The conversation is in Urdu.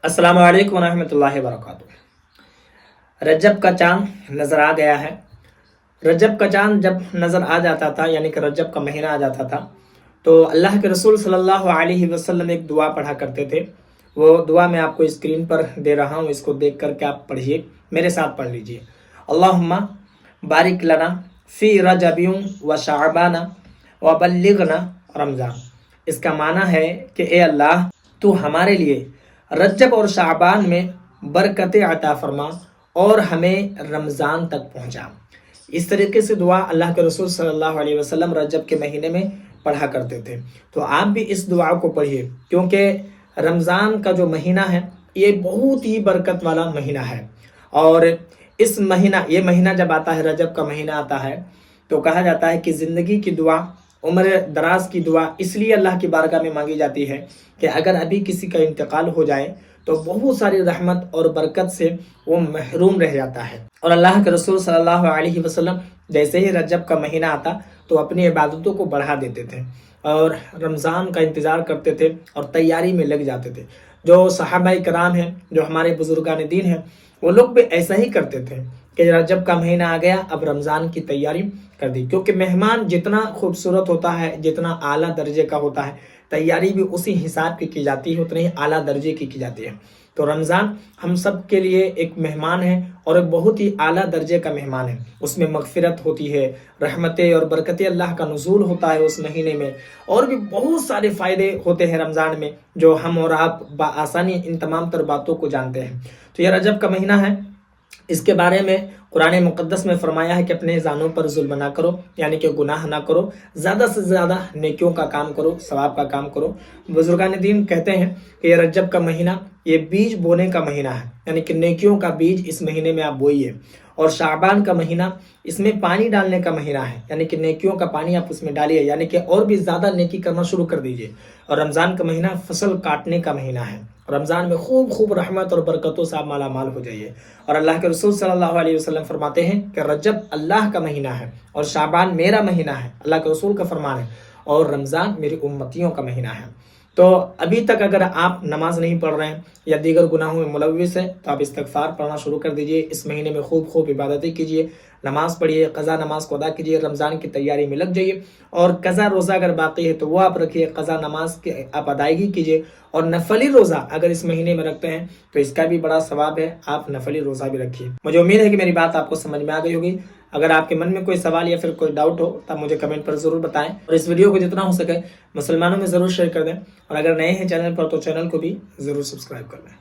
السلام علیکم ورحمۃ اللہ وبرکاتہ۔ رجب کا چاند نظر آ گیا ہے۔ رجب کا چاند جب نظر آ جاتا تھا، یعنی کہ رجب کا مہینہ آ جاتا تھا، تو اللہ کے رسول صلی اللہ علیہ وسلم ایک دعا پڑھا کرتے تھے۔ وہ دعا میں آپ کو اسکرین پر دے رہا ہوں، اس کو دیکھ کر کے آپ پڑھیے، میرے ساتھ پڑھ لیجیے۔ اللہم بارک لنا فی رجب و شعبان و بلغنا رمضان۔ اس کا معنی ہے کہ اے اللہ، تو ہمارے لیے رجب اور شعبان میں برکت عطا فرما اور ہمیں رمضان تک پہنچا۔ اس طریقے سے دعا اللہ کے رسول صلی اللہ علیہ وسلم رجب کے مہینے میں پڑھا کرتے تھے۔ تو آپ بھی اس دعا کو پڑھیے، کیونکہ رمضان کا جو مہینہ ہے یہ بہت ہی برکت والا مہینہ ہے۔ اور اس مہینہ، یہ مہینہ جب آتا ہے، رجب کا مہینہ آتا ہے، تو کہا جاتا ہے کہ زندگی کی دعا، عمر دراز کی دعا اس لیے اللہ کی بارگاہ میں مانگی جاتی ہے کہ اگر ابھی کسی کا انتقال ہو جائے تو بہت ساری رحمت اور برکت سے وہ محروم رہ جاتا ہے۔ اور اللہ کے رسول صلی اللہ علیہ وسلم جیسے ہی رجب کا مہینہ آتا تو اپنی عبادتوں کو بڑھا دیتے تھے اور رمضان کا انتظار کرتے تھے اور تیاری میں لگ جاتے تھے۔ جو صحابہ کرام ہیں، جو ہمارے بزرگان دین ہیں، وہ لوگ بھی ایسا ہی کرتے تھے کہ رجب کا مہینہ آ گیا، اب رمضان کی تیاری کر دی، کیونکہ مہمان جتنا خوبصورت ہوتا ہے، جتنا اعلیٰ درجے کا ہوتا ہے، تیاری بھی اسی حساب کی جاتی ہے، اتنے ہی اعلیٰ درجے کی جاتی ہے۔ تو رمضان ہم سب کے لیے ایک مہمان ہے اور ایک بہت ہی اعلیٰ درجے کا مہمان ہے۔ اس میں مغفرت ہوتی ہے، رحمتیں اور برکتیں اللہ کا نزول ہوتا ہے اس مہینے میں، اور بھی بہت سارے فائدے ہوتے ہیں رمضان میں جو ہم اور آپ بآسانی ان تمام تر باتوں کو جانتے ہیں۔ تو یہ رجب کا مہینہ ہے، اس کے بارے میں قرآن مقدس میں فرمایا ہے کہ اپنے جانوں پر ظلم نہ کرو، یعنی کہ گناہ نہ کرو، زیادہ سے زیادہ نیکیوں کا کام کرو، ثواب کا کام کرو۔ بزرگان دین کہتے ہیں کہ یہ رجب کا مہینہ یہ بیج بونے کا مہینہ ہے، یعنی کہ نیکیوں کا بیج اس مہینے میں آپ بوئیے۔ اور شعبان کا مہینہ اس میں پانی ڈالنے کا مہینہ ہے، یعنی کہ نیکیوں کا پانی آپ اس میں ڈالیے، یعنی کہ اور بھی زیادہ نیکی کرنا شروع کر دیجیے۔ اور رمضان کا مہینہ فصل کاٹنے کا مہینہ ہے۔ رمضان میں خوب رحمت اور برکتوں سے آپ مالا مال ہو جائیے۔ اور اللہ کے رسول صلی اللہ علیہ وسلم فرماتے ہیں کہ رجب اللہ کا مہینہ ہے اور شعبان میرا مہینہ ہے، اللہ کے رسول کا فرمان ہے، اور رمضان میری امتیوں کا مہینہ ہے۔ تو ابھی تک اگر آپ نماز نہیں پڑھ رہے ہیں یا دیگر گناہوں میں ملوث ہیں تو آپ استغفار پڑھنا شروع کر دیجئے۔ اس مہینے میں خوب عبادتیں کیجئے، نماز پڑھیے، قضا نماز کو ادا کیجئے، رمضان کی تیاری میں لگ جائیے۔ اور قضا روزہ اگر باقی ہے تو وہ آپ رکھیے، قضا نماز کی آپ ادائیگی کیجئے۔ اور نفلی روزہ اگر اس مہینے میں رکھتے ہیں تو اس کا بھی بڑا ثواب ہے، آپ نفلی روزہ بھی رکھیے۔ مجھے امید ہے کہ میری بات آپ کو سمجھ میں آ گئی ہوگی۔ اگر آپ کے من میں کوئی سوال یا پھر کوئی ڈاؤٹ ہو تو آپ مجھے کمنٹ پر ضرور بتائیں، اور اس ویڈیو کو جتنا ہو سکے مسلمانوں میں ضرور شیئر کر دیں، اور اگر نئے ہیں چینل پر تو چینل کو بھی ضرور سبسکرائب کر لیں۔